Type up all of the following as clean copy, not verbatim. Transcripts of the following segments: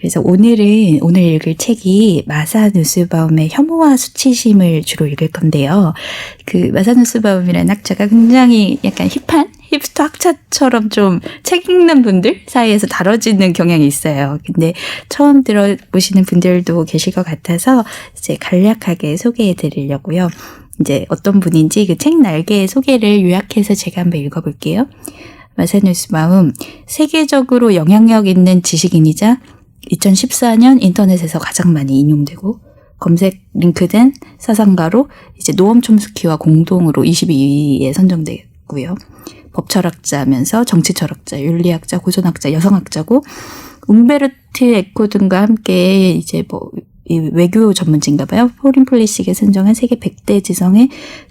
그래서 오늘 읽을 책이 마사 누스바움의 혐오와 수치심을 주로 읽을 건데요. 그 마사 누스바움이라는 학자가 굉장히 약간 힙한 힙스터 학자처럼 좀 책 읽는 분들 사이에서 다뤄지는 경향이 있어요. 근데 처음 들어보시는 분들도 계실 것 같아서 이제 간략하게 소개해 드리려고요. 이제 어떤 분인지 그 책 날개의 소개를 요약해서 제가 한번 읽어볼게요. 마사 누스바움, 세계적으로 영향력 있는 지식인이자 2014년 인터넷에서 가장 많이 인용되고 검색 링크된 사상가로 이제 노엄 촘스키와 공동으로 22위에 선정됐고요. 법철학자면서 정치철학자, 윤리학자, 고전학자, 여성학자고 움베르트 에코 등과 함께 이제 이 외교 전문지인가 봐요. 포린 폴리식에 선정한 세계 100대 지성에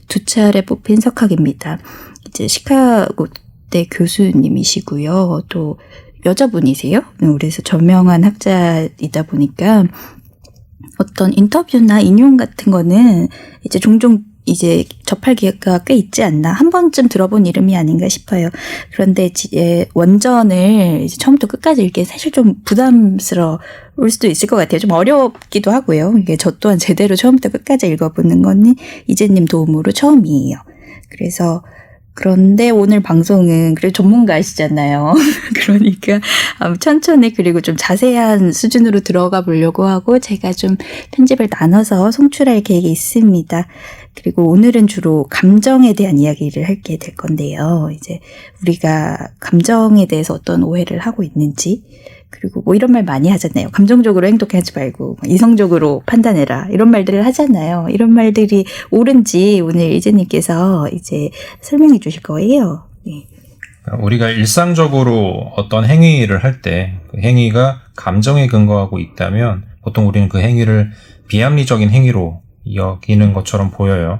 두 차례 뽑힌 석학입니다. 이제 시카고대 교수님이시고요. 또 여자분이세요. 그래서 저명한 학자이다 보니까 어떤 인터뷰나 인용 같은 거는 이제 종종 이제 접할 기회가 꽤 있지 않나. 한 번쯤 들어본 이름이 아닌가 싶어요. 그런데 원전을 이제 처음부터 끝까지 읽기 사실 좀 부담스러울 수도 있을 것 같아요. 좀 어렵기도 하고요. 이게 저 또한 제대로 처음부터 끝까지 읽어보는 건 이재님 도움으로 처음이에요. 그런데 오늘 방송은 그래도 전문가시잖아요. 그러니까 천천히 그리고 좀 자세한 수준으로 들어가 보려고 하고 제가 좀 편집을 나눠서 송출할 계획이 있습니다. 그리고 오늘은 주로 감정에 대한 이야기를 하게 될 건데요. 이제 우리가 감정에 대해서 어떤 오해를 하고 있는지 그리고 뭐 이런 말 많이 하잖아요. 감정적으로 행동하지 말고 이성적으로 판단해라. 이런 말들을 하잖아요. 이런 말들이 옳은지 오늘 이재님께서 이제 설명해 주실 거예요. 네. 우리가 일상적으로 어떤 행위를 할 때 그 행위가 감정에 근거하고 있다면 보통 우리는 그 행위를 비합리적인 행위로 여기는 것처럼 보여요.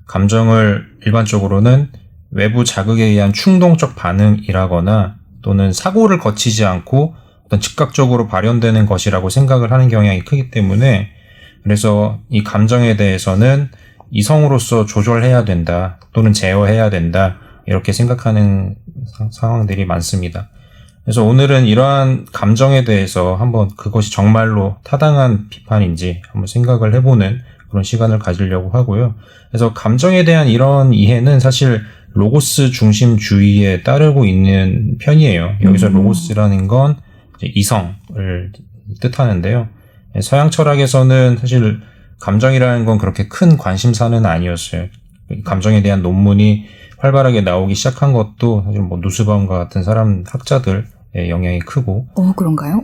감정을 일반적으로는 외부 자극에 의한 충동적 반응이라거나 또는 사고를 거치지 않고 어떤 즉각적으로 발현되는 것이라고 생각을 하는 경향이 크기 때문에 그래서 이 감정에 대해서는 이성으로서 조절해야 된다 또는 제어해야 된다 이렇게 생각하는 상황들이 많습니다. 그래서 오늘은 이러한 감정에 대해서 한번 그것이 정말로 타당한 비판인지 한번 생각을 해보는 그런 시간을 가지려고 하고요. 그래서 감정에 대한 이런 이해는 사실 로고스 중심주의에 따르고 있는 편이에요. 여기서 로고스라는 건 이제 이성을 뜻하는데요. 서양 철학에서는 사실 감정이라는 건 그렇게 큰 관심사는 아니었어요. 감정에 대한 논문이 활발하게 나오기 시작한 것도 사실 뭐 누스바움과 같은 학자들의 영향이 크고. 그런가요?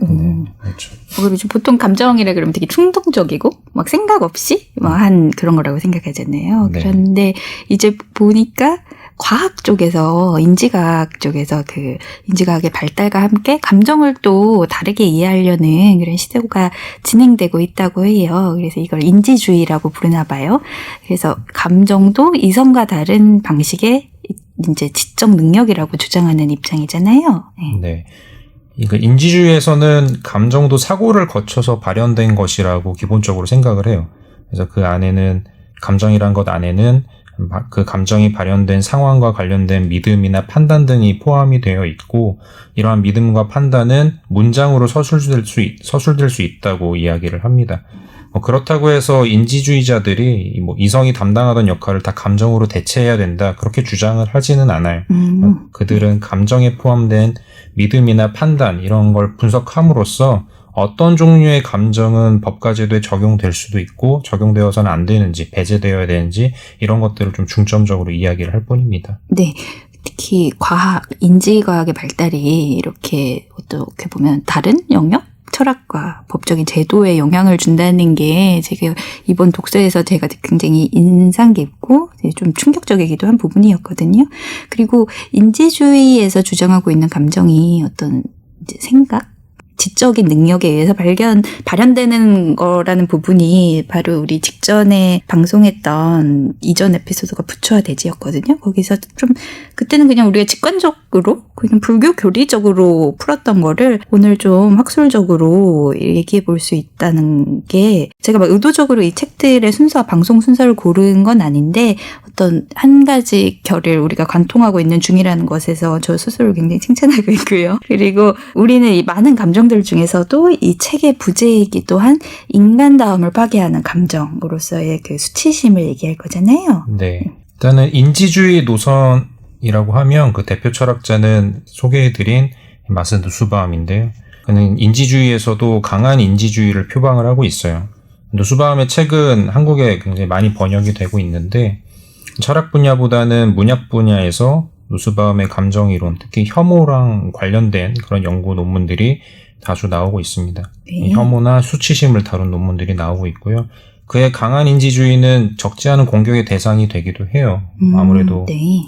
그렇죠. 그리고 보통 감정이라 그러면 되게 충동적이고 막 생각 없이 막 한 그런 거라고 생각하잖아요. 네. 그런데 이제 보니까 과학 쪽에서 인지과학 쪽에서 그 인지과학의 발달과 함께 감정을 또 다르게 이해하려는 그런 시도가 진행되고 있다고 해요. 그래서 이걸 인지주의라고 부르나 봐요. 그래서 감정도 이성과 다른 방식의 이제 지적 능력이라고 주장하는 입장이잖아요. 네. 네. 인지주의에서는 감정도 사고를 거쳐서 발현된 것이라고 기본적으로 생각을 해요. 그래서 그 안에는 감정이란 것 안에는 그 감정이 발현된 상황과 관련된 믿음이나 판단 등이 포함이 되어 있고 이러한 믿음과 판단은 문장으로 서술될 수 있다고 이야기를 합니다. 그렇다고 해서 인지주의자들이 이성이 담당하던 역할을 다 감정으로 대체해야 된다 그렇게 주장을 하지는 않아요. 그들은 감정에 포함된 믿음이나 판단 이런 걸 분석함으로써 어떤 종류의 감정은 법과제도에 적용될 수도 있고 적용되어서는 안 되는지 배제되어야 되는지 이런 것들을 좀 중점적으로 이야기를 할 뿐입니다. 네. 특히 인지과학의 발달이 이렇게 어떻게 보면 다른 영역? 철학과 법적인 제도에 영향을 준다는 게 제가 이번 독서에서 제가 굉장히 인상 깊고 좀 충격적이기도 한 부분이었거든요. 그리고 인지주의에서 주장하고 있는 감정이 어떤 이제 생각? 지적인 능력에 의해서 발현되는 거라는 부분이 바로 우리 직전에 방송했던 이전 에피소드가 부처화돼지였거든요. 거기서 좀 그때는 그냥 우리가 직관적으로 그냥 불교 교리적으로 풀었던 거를 오늘 좀 학술적으로 얘기해 볼 수 있다는 게 제가 막 의도적으로 이 책들의 방송 순서를 고른 건 아닌데 어떤 한 가지 결을 우리가 관통하고 있는 중이라는 것에서 저 스스로 굉장히 칭찬하고 있고요. 그리고 우리는 이 많은 감정들을 감정들 중에서도 이 책의 부제이기도 한 인간다움을 파괴하는 감정으로서의 그 수치심을 얘기할 거잖아요. 네. 일단은 인지주의 노선이라고 하면 그 대표 철학자는 소개해드린 마사 누스바움인데요. 그는 인지주의에서도 강한 인지주의를 표방을 하고 있어요. 누스바움의 책은 한국에 굉장히 많이 번역이 되고 있는데 철학 분야보다는 문학 분야에서 누스바움의 감정이론, 특히 혐오랑 관련된 그런 연구 논문들이 다수 나오고 있습니다. 네. 혐오나 수치심을 다룬 논문들이 나오고 있고요. 그의 강한 인지주의는 적지 않은 공격의 대상이 되기도 해요. 아무래도 네.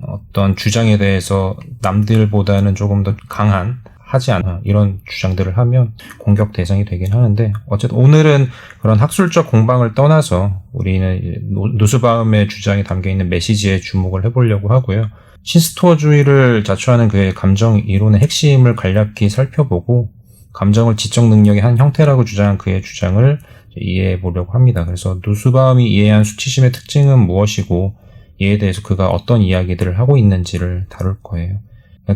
어떤 주장에 대해서 남들보다는 조금 더 강한 하지 않아 이런 주장들을 하면 공격 대상이 되긴 하는데 어쨌든 오늘은 그런 학술적 공방을 떠나서 우리는 누스바움의 주장이 담겨있는 메시지에 주목을 해보려고 하고요. 신스토어주의를 자처하는 그의 감정 이론의 핵심을 간략히 살펴보고 감정을 지적 능력의 한 형태라고 주장한 그의 주장을 이해해 보려고 합니다. 그래서 누스바움이 이해한 수치심의 특징은 무엇이고 이에 대해서 그가 어떤 이야기들을 하고 있는지를 다룰 거예요.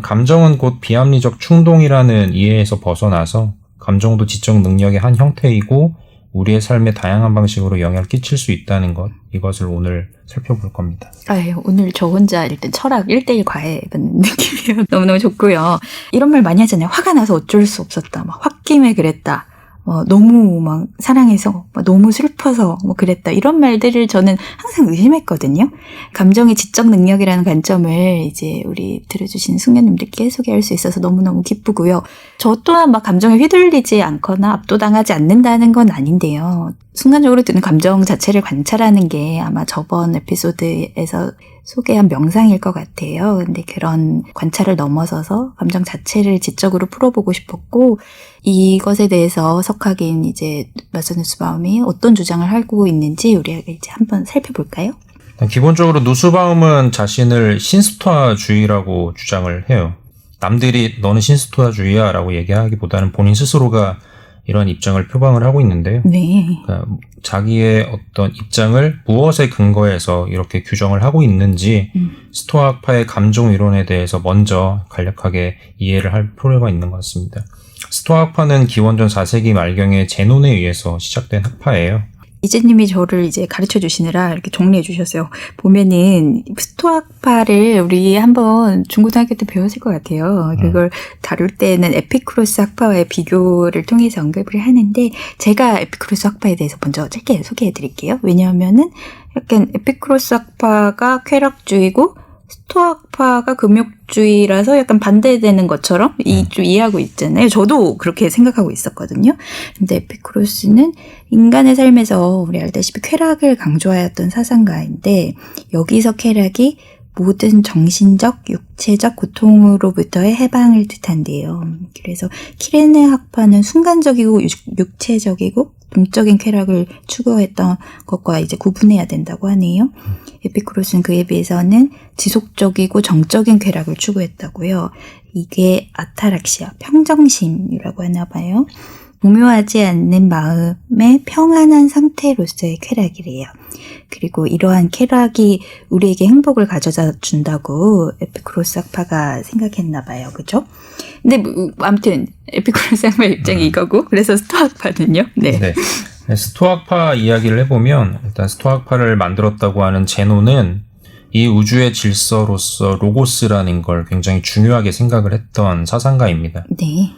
감정은 곧 비합리적 충동이라는 이해에서 벗어나서 감정도 지적 능력의 한 형태이고 우리의 삶에 다양한 방식으로 영향을 끼칠 수 있다는 것, 이것을 오늘 살펴볼 겁니다. 아유, 오늘 저 혼자 일단 철학 1대1 과외 받는 느낌이에요. 너무너무 좋고요. 이런 말 많이 하잖아요. 화가 나서 어쩔 수 없었다. 막 홧김에 그랬다. 너무 막 사랑해서 너무 슬퍼서 뭐 그랬다. 이런 말들을 저는 항상 의심했거든요. 감정의 지적 능력이라는 관점을 이제 우리 들어주신 숙녀님들께 소개할 수 있어서 너무너무 기쁘고요. 저 또한 막 감정에 휘둘리지 않거나 압도당하지 않는다는 건 아닌데요. 순간적으로 드는 감정 자체를 관찰하는 게 아마 저번 에피소드에서 소개한 명상일 것 같아요. 근데 그런 관찰을 넘어서서 감정 자체를 지적으로 풀어보고 싶었고 이것에 대해서 석학인 이제 마사 누스바움이 어떤 주장을 하고 있는지 우리가 이제 한번 살펴볼까요? 기본적으로 누스바움은 자신을 신스토아주의라고 주장을 해요. 남들이 너는 신스토아주의야 라고 얘기하기보다는 본인 스스로가 이런 입장을 표방을 하고 있는데요. 네. 그러니까 자기의 어떤 입장을 무엇에 근거해서 이렇게 규정을 하고 있는지 스토아파의 감정 이론에 대해서 먼저 간략하게 이해를 할 필요가 있는 것 같습니다. 스토아파는 기원전 4세기 말경에 제논에 의해서 시작된 학파예요. 이재님이 저를 이제 가르쳐 주시느라 이렇게 정리해 주셨어요. 보면은 스토아파를 우리 한번 중고등학교 때 배웠을 것 같아요. 그걸 다룰 때는 에피쿠로스 학파와의 비교를 통해서 언급을 하는데 제가 에피쿠로스 학파에 대해서 먼저 짧게 소개해 드릴게요. 왜냐하면은 약간 에피쿠로스 학파가 쾌락주의고 스토아파가 금욕주의라서 약간 반대되는 것처럼 좀 이해하고 있잖아요. 저도 그렇게 생각하고 있었거든요. 근데 에피쿠로스는 인간의 삶에서 우리 알다시피 쾌락을 강조하였던 사상가인데 여기서 쾌락이 모든 정신적, 육체적 고통으로부터의 해방을 뜻한대요. 그래서 키레네 학파는 순간적이고 육체적이고 동적인 쾌락을 추구했던 것과 이제 구분해야 된다고 하네요. 에피쿠로스는 그에 비해서는 지속적이고 정적인 쾌락을 추구했다고요. 이게 아타락시아, 평정심이라고 하나 봐요. 오묘하지 않는 마음의 평안한 상태로서의 쾌락이래요. 그리고 이러한 쾌락이 우리에게 행복을 가져다 준다고 에피쿠로스 학파가 생각했나 봐요. 그죠? 근데 아무튼 에피쿠로스 학파의 입장이 이거고 그래서 스토아파는요? 네. 스토아파 이야기를 해보면 일단 스토아파를 만들었다고 하는 제논은 이 우주의 질서로서 로고스라는 걸 굉장히 중요하게 생각을 했던 사상가입니다. 네.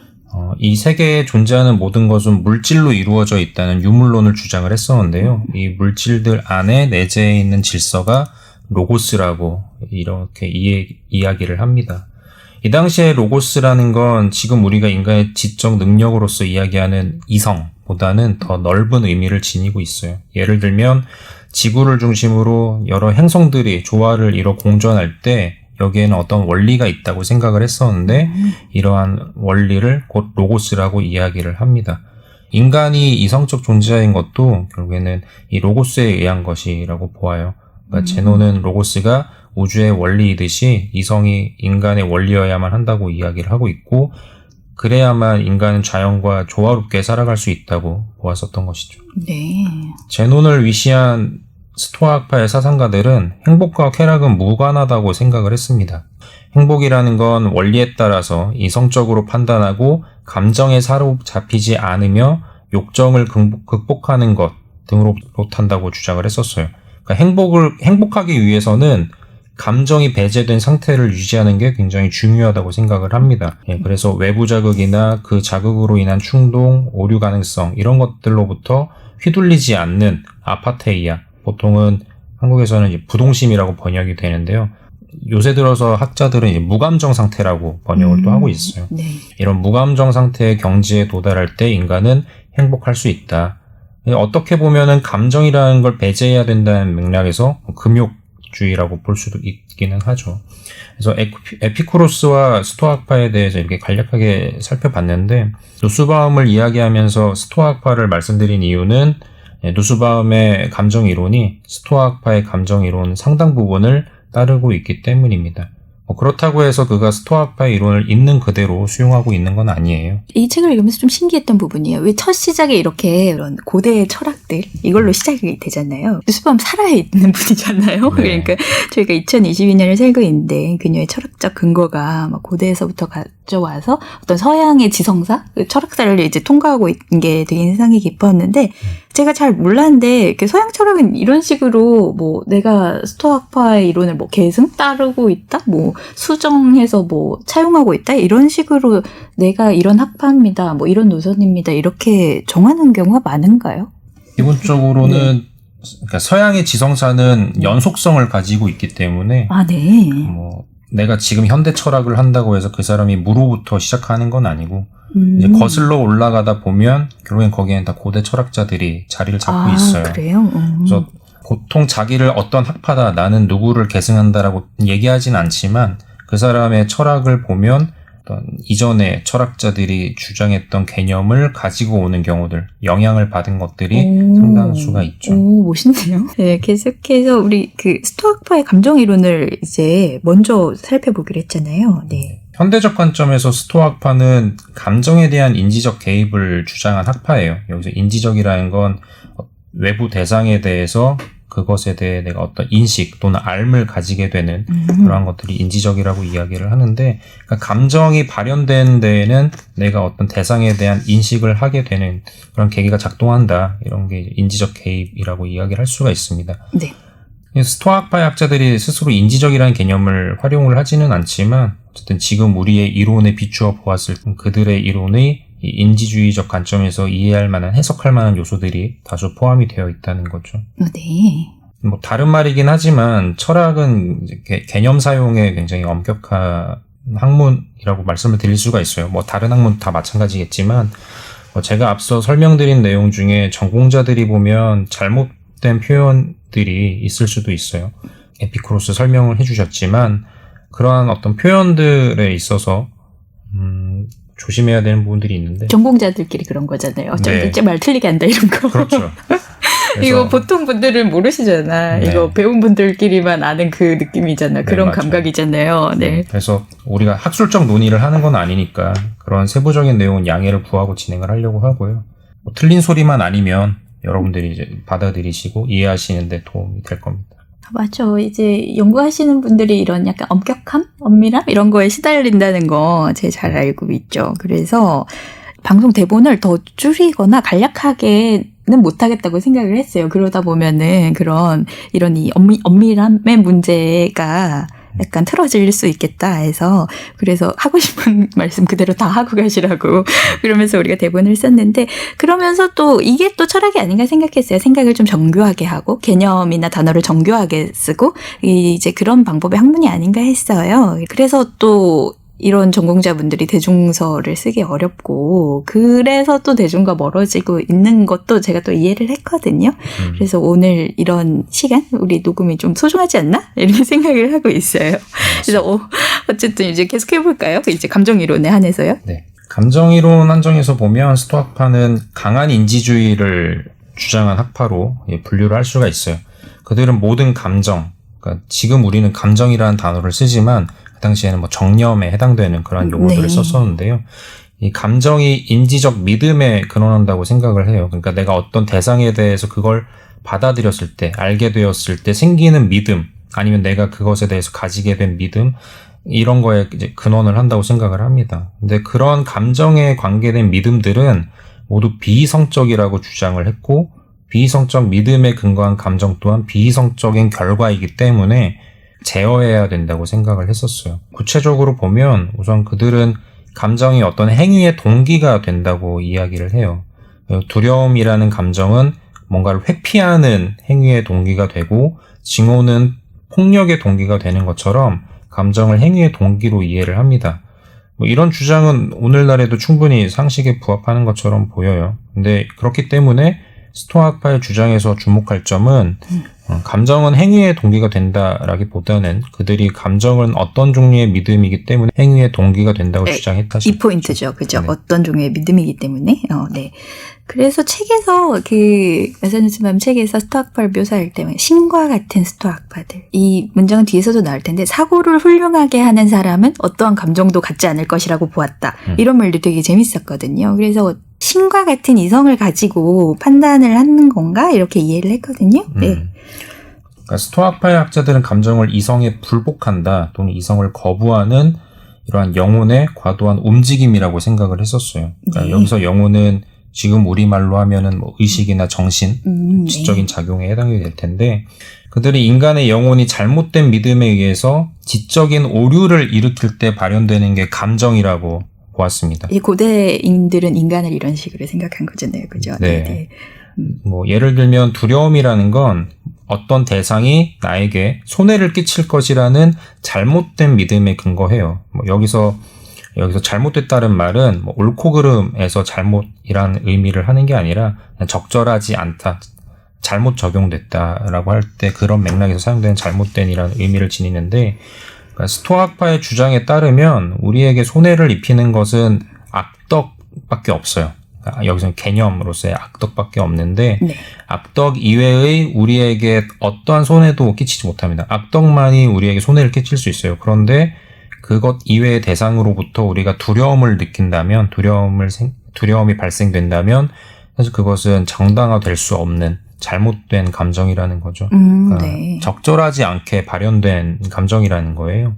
이 세계에 존재하는 모든 것은 물질로 이루어져 있다는 유물론을 주장을 했었는데요. 이 물질들 안에 내재해 있는 질서가 로고스라고 이렇게 이야기를 합니다. 이 당시에 로고스라는 건 지금 우리가 인간의 지적 능력으로서 이야기하는 이성보다는 더 넓은 의미를 지니고 있어요. 예를 들면 지구를 중심으로 여러 행성들이 조화를 이뤄 공존할 때 여기에는 어떤 원리가 있다고 생각을 했었는데 이러한 원리를 곧 로고스라고 이야기를 합니다. 인간이 이성적 존재인 것도 결국에는 이 로고스에 의한 것이라고 보아요. 그러니까 제논은 로고스가 우주의 원리이듯이 이성이 인간의 원리여야만 한다고 이야기를 하고 있고 그래야만 인간은 자연과 조화롭게 살아갈 수 있다고 보았었던 것이죠. 네. 제논을 위시한 스토아학파의 사상가들은 행복과 쾌락은 무관하다고 생각을 했습니다. 행복이라는 건 원리에 따라서 이성적으로 판단하고 감정에 사로잡히지 않으며 욕정을 극복하는 것 등으로 탄다고 주장을 했었어요. 그러니까 행복하기 위해서는 감정이 배제된 상태를 유지하는 게 굉장히 중요하다고 생각을 합니다. 그래서 외부 자극이나 그 자극으로 인한 충동, 오류 가능성 이런 것들로부터 휘둘리지 않는 아파테이아, 보통은 한국에서는 이제 부동심이라고 번역이 되는데요. 요새 들어서 학자들은 이제 무감정 상태라고 번역을 또 하고 있어요. 네. 이런 무감정 상태의 경지에 도달할 때 인간은 행복할 수 있다. 어떻게 보면은 감정이라는 걸 배제해야 된다는 맥락에서 금욕주의라고 볼 수도 있기는 하죠. 그래서 에피쿠로스와 스토아학파에 대해서 이렇게 간략하게 살펴봤는데, 누스바움을 이야기하면서 스토아학파를 말씀드린 이유는 누스바움의 감정 이론이 스토아학파의 감정 이론 상당 부분을 따르고 있기 때문입니다. 그렇다고 해서 그가 스토아학파의 이론을 있는 그대로 수용하고 있는 건 아니에요. 이 책을 읽으면서 좀 신기했던 부분이에요. 왜 첫 시작에 이렇게 그런 고대 철학들 이걸로 시작이 되잖아요. 누스바움 살아있는 분이잖아요. 네. 그러니까 저희가 2022년을 살고 있는데 그녀의 철학적 근거가 막 고대에서부터 가져와서 어떤 서양의 지성사, 그 철학사를 이제 통과하고 있는 게 되게 인상이 깊었는데 제가 잘 몰랐는데 이렇게 서양 철학은 이런 식으로 뭐 내가 스토아학파의 이론을 뭐 계승 따르고 있다, 뭐 수정해서 뭐 차용하고 있다 이런 식으로 내가 이런 학파입니다, 뭐 이런 노선입니다 이렇게 정하는 경우가 많은가요? 기본적으로는 그러니까 서양의 지성사는 연속성을 가지고 있기 때문에 네. 뭐 내가 지금 현대 철학을 한다고 해서 그 사람이 무로부터 시작하는 건 아니고 이제 거슬러 올라가다 보면 결국엔 거기엔 다 고대 철학자들이 자리를 잡고 있어요. 그래요? 그래서 보통 자기를 어떤 학파다, 나는 누구를 계승한다라고 얘기하진 않지만 그 사람의 철학을 보면 어떤 이전에 철학자들이 주장했던 개념을 가지고 오는 경우들, 영향을 받은 것들이 상당수가 있죠. 멋있네요. 네, 계속해서 우리 그 스토아학파의 감정 이론을 이제 먼저 살펴보기로 했잖아요. 네. 현대적 관점에서 스토아학파는 감정에 대한 인지적 개입을 주장한 학파예요. 여기서 인지적이라는 건 외부 대상에 대해서 그것에 대해 내가 어떤 인식 또는 알을 가지게 되는 그러한 것들이 인지적이라고 이야기를 하는데, 그러니까 감정이 발현된 데에는 내가 어떤 대상에 대한 인식을 하게 되는 그런 계기가 작동한다. 이런 게 인지적 개입이라고 이야기를 할 수가 있습니다. 네. 스토아학파의 학자들이 스스로 인지적이라는 개념을 활용을 하지는 않지만 어쨌든 지금 우리의 이론에 비추어 보았을 때 그들의 이론의 이 인지주의적 관점에서 이해할 만한, 해석할 만한 요소들이 다수 포함이 되어 있다는 거죠. 네. 뭐 다른 말이긴 하지만 철학은 이제 개념 사용에 굉장히 엄격한 학문이라고 말씀을 드릴 수가 있어요. 뭐 다른 학문 다 마찬가지겠지만 제가 앞서 설명드린 내용 중에 전공자들이 보면 잘못된 표현들이 있을 수도 있어요. 에피쿠로스 설명을 해주셨지만 그러한 어떤 표현들에 있어서 조심해야 되는 부분들이 있는데, 전공자들끼리 그런 거잖아요. 어쩌면 네. 말 틀리게 한다 이런 거. 그렇죠. 이거 보통 분들은 모르시잖아. 네. 이거 배운 분들끼리만 아는 그 느낌이잖아. 네, 그런 맞아요. 감각이잖아요. 네. 그래서 우리가 학술적 논의를 하는 건 아니니까 그런 세부적인 내용은 양해를 구하고 진행을 하려고 하고요. 뭐 틀린 소리만 아니면 여러분들이 이제 받아들이시고 이해하시는데 도움이 될 겁니다. 맞아. 이제 연구하시는 분들이 이런 약간 엄격함, 엄밀함 이런 거에 시달린다는 거 제가 잘 알고 있죠. 그래서 방송 대본을 더 줄이거나 간략하게는 못하겠다고 생각을 했어요. 그러다 보면은 이런 이 엄밀함의 문제가 약간 틀어질 수 있겠다 해서, 그래서 하고 싶은 말씀 그대로 다 하고 가시라고 그러면서 우리가 대본을 썼는데, 그러면서 또 이게 또 철학이 아닌가 생각했어요. 생각을 좀 정교하게 하고 개념이나 단어를 정교하게 쓰고 이제 그런 방법의 학문이 아닌가 했어요. 그래서 또 이런 전공자분들이 대중서를 쓰기 어렵고 그래서 또 대중과 멀어지고 있는 것도 제가 또 이해를 했거든요. 그래서 오늘 이런 시간 우리 녹음이 좀 소중하지 않나? 이런 생각을 하고 있어요. 그래서 어쨌든 이제 계속 해볼까요? 이제 감정이론에 한해서요. 네. 감정이론 한정에서 보면 스토아학파는 강한 인지주의를 주장한 학파로 분류를 할 수가 있어요. 그들은 모든 감정, 그러니까 지금 우리는 감정이라는 단어를 쓰지만 그 당시에는 뭐 정념에 해당되는 그런 용어들을 썼었는데요. 이 감정이 인지적 믿음에 근원한다고 생각을 해요. 그러니까 내가 어떤 대상에 대해서 그걸 받아들였을 때, 알게 되었을 때 생기는 믿음, 아니면 내가 그것에 대해서 가지게 된 믿음, 이런 거에 이제 근원을 한다고 생각을 합니다. 근데 그런 감정에 관계된 믿음들은 모두 비이성적이라고 주장을 했고, 비이성적 믿음에 근거한 감정 또한 비이성적인 결과이기 때문에 제어해야 된다고 생각을 했었어요. 구체적으로 보면 우선 그들은 감정이 어떤 행위의 동기가 된다고 이야기를 해요. 두려움이라는 감정은 뭔가를 회피하는 행위의 동기가 되고, 징후는 폭력의 동기가 되는 것처럼 감정을 행위의 동기로 이해를 합니다. 이런 주장은 오늘날에도 충분히 상식에 부합하는 것처럼 보여요. 근데 그렇기 때문에 스토아파의 주장에서 주목할 점은 감정은 행위의 동기가 된다라기보다는 그들이 감정은 어떤 종류의 믿음이기 때문에 행위의 동기가 된다고 주장했다. 이 포인트죠. 그죠? 네. 어떤 종류의 믿음이기 때문에. 네. 그래서 책에서 마사누스바움 책에서 스토아파를 묘사할 때 신과 같은 스토아파들. 이 문장은 뒤에서도 나올 텐데 사고를 훌륭하게 하는 사람은 어떠한 감정도 갖지 않을 것이라고 보았다. 이런 말도 되게 재밌었거든요. 그래서 신과 같은 이성을 가지고 판단을 하는 건가? 이렇게 이해를 했거든요. 네. 그러니까 스토아파의 학자들은 감정을 이성에 불복한다 또는 이성을 거부하는 이러한 영혼의 과도한 움직임이라고 생각을 했었어요. 그러니까 네. 여기서 영혼은 지금 우리말로 하면은 뭐 의식이나 정신, 지적인 작용에 해당이 될 텐데, 그들이 인간의 영혼이 잘못된 믿음에 의해서 지적인 오류를 일으킬 때 발현되는 게 감정이라고 보았습니다. 이 고대인들은 인간을 이런 식으로 생각한 거잖아요. 그죠? 네. 네. 뭐 예를 들면 두려움이라는 건 어떤 대상이 나에게 손해를 끼칠 것이라는 잘못된 믿음에 근거해요. 뭐 여기서 잘못됐다는 말은 뭐 옳고 그름에서 잘못이라는 의미를 하는 게 아니라 그냥 적절하지 않다, 잘못 적용됐다라고 할 때 그런 맥락에서 사용되는 잘못된이라는 의미를 지니는데, 그러니까 스토아파의 주장에 따르면 우리에게 손해를 입히는 것은 악덕밖에 없어요. 그러니까 여기서는 개념으로서의 악덕밖에 없는데, 네. 악덕 이외의 우리에게 어떠한 손해도 끼치지 못합니다. 악덕만이 우리에게 손해를 끼칠 수 있어요. 그런데 그것 이외의 대상으로부터 우리가 두려움을 느낀다면, 두려움이 발생된다면 사실 그것은 정당화될 수 없는 잘못된 감정이라는 거죠. 그러니까 네. 적절하지 않게 발현된 감정이라는 거예요.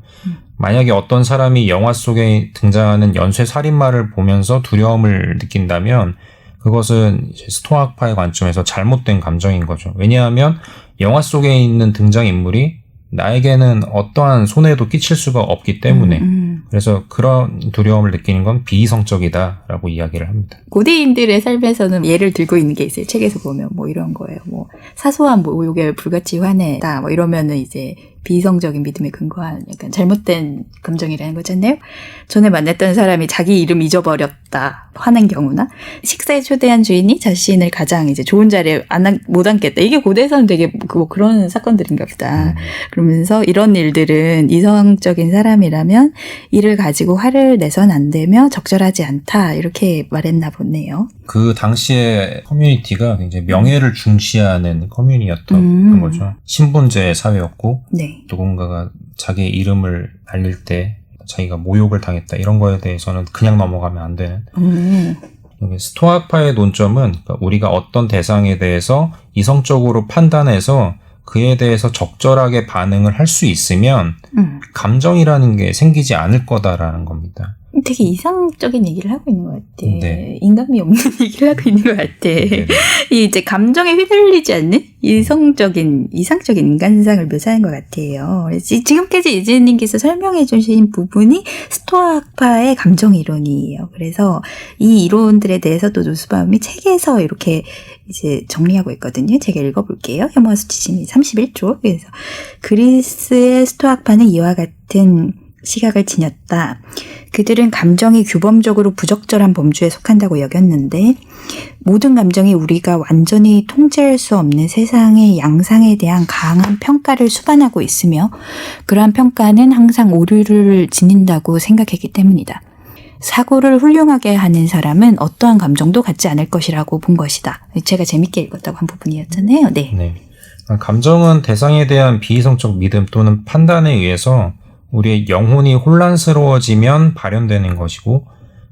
만약에 어떤 사람이 영화 속에 등장하는 연쇄 살인마를 보면서 두려움을 느낀다면 그것은 이제 스토아파의 관점에서 잘못된 감정인 거죠. 왜냐하면 영화 속에 있는 등장인물이 나에게는 어떠한 손해도 끼칠 수가 없기 때문에 그래서 그런 두려움을 느끼는 건 비이성적이다라고 이야기를 합니다. 고대인들의 삶에서는 예를 들고 있는 게 있어요. 책에서 보면 뭐 이런 거예요. 뭐 사소한 모욕에 불같이 화내다 뭐 이러면은 이제 비이성적인 믿음에 근거한 약간 잘못된 감정이라는 거잖아요. 전에 만났던 사람이 자기 이름 잊어버렸다 하는 경우나 식사에 초대한 주인이 자신을 가장 이제 좋은 자리에 못 앉겠다. 이게 고대에서는 되게 뭐 그런 사건들인가 보다. 그러면서 이런 일들은 이성적인 사람이라면 이를 가지고 화를 내선 안 되며 적절하지 않다. 이렇게 말했나 보네요. 그 당시에 커뮤니티가 굉장히 명예를 중시하는 커뮤니티였던 거죠. 신분제 사회였고 네. 누군가가 자기의 이름을 알릴 때 자기가 모욕을 당했다 이런 거에 대해서는 그냥 넘어가면 안 되는. 스토아파의 논점은 우리가 어떤 대상에 대해서 이성적으로 판단해서 그에 대해서 적절하게 반응을 할 수 있으면 감정이라는 게 생기지 않을 거다라는 겁니다. 되게 이상적인 얘기를 하고 있는 것 같아. 네. 인간미 없는 얘기를 하고 있는 것 같아. 네. 이 이제 감정에 휘둘리지 않는 이상적인 인간상을 묘사한 것 같아요. 지금까지 이재님께서 설명해 주신 부분이 스토아파의 감정 이론이에요. 그래서 이 이론들에 대해서 또 누스바움이 책에서 이렇게 이제 정리하고 있거든요. 제가 읽어볼게요. 혐오와 수치심이 31조. 그래서 그리스의 스토아파는 이와 같은 시각을 지녔다. 그들은 감정이 규범적으로 부적절한 범주에 속한다고 여겼는데 모든 감정이 우리가 완전히 통제할 수 없는 세상의 양상에 대한 강한 평가를 수반하고 있으며 그러한 평가는 항상 오류를 지닌다고 생각했기 때문이다. 사고를 훌륭하게 하는 사람은 어떠한 감정도 갖지 않을 것이라고 본 것이다. 제가 재밌게 읽었다고 한 부분이었잖아요. 네. 네. 감정은 대상에 대한 비이성적 믿음 또는 판단에 의해서 우리의 영혼이 혼란스러워지면 발현되는 것이고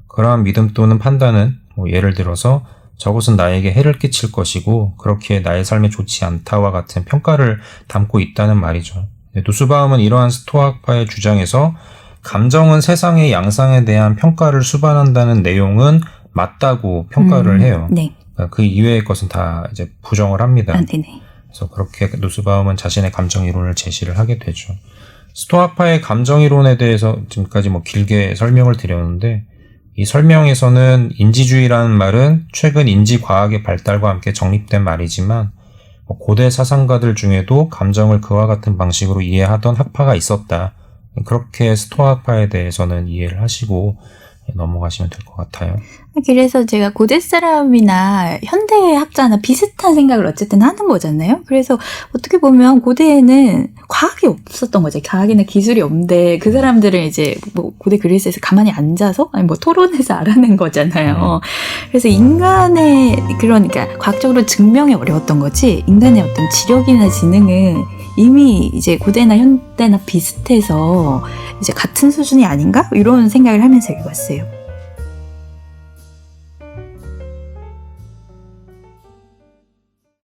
그러한 믿음 또는 판단은 뭐 예를 들어서 저것은 나에게 해를 끼칠 것이고 그렇기에 나의 삶에 좋지 않다와 같은 평가를 담고 있다는 말이죠. 누스바움은 이러한 스토아파의 주장에서 감정은 세상의 양상에 대한 평가를 수반한다는 내용은 맞다고 평가를 해요. 네. 그 이외의 것은 다 이제 부정을 합니다. 네네. 그래서 그렇게 누스바움은 자신의 감정 이론을 제시를 하게 되죠. 스토아파의 감정 이론에 대해서 지금까지 길게 설명을 드렸는데 이 설명에서는 인지주의라는 말은 최근 인지과학의 발달과 함께 정립된 말이지만 고대 사상가들 중에도 감정을 그와 같은 방식으로 이해하던 학파가 있었다. 그렇게 스토아파에 대해서는 이해를 하시고 넘어가시면 될 것 같아요. 그래서 제가 고대 사람이나 현대 학자나 비슷한 생각을 어쨌든 하는 거잖아요. 그래서 어떻게 보면 고대에는 과학이 없었던 거죠. 과학이나 기술이 없는데 그 사람들은 이제 고대 그리스에서 가만히 앉아서 토론해서 알아낸 거잖아요. 그래서 인간의 그러니까 과학적으로 증명이 어려웠던 거지 인간의 어떤 지력이나 지능은 이미 이제 고대나 현대나 비슷해서 이제 같은 수준이 아닌가? 이런 생각을 하면서 읽었어요.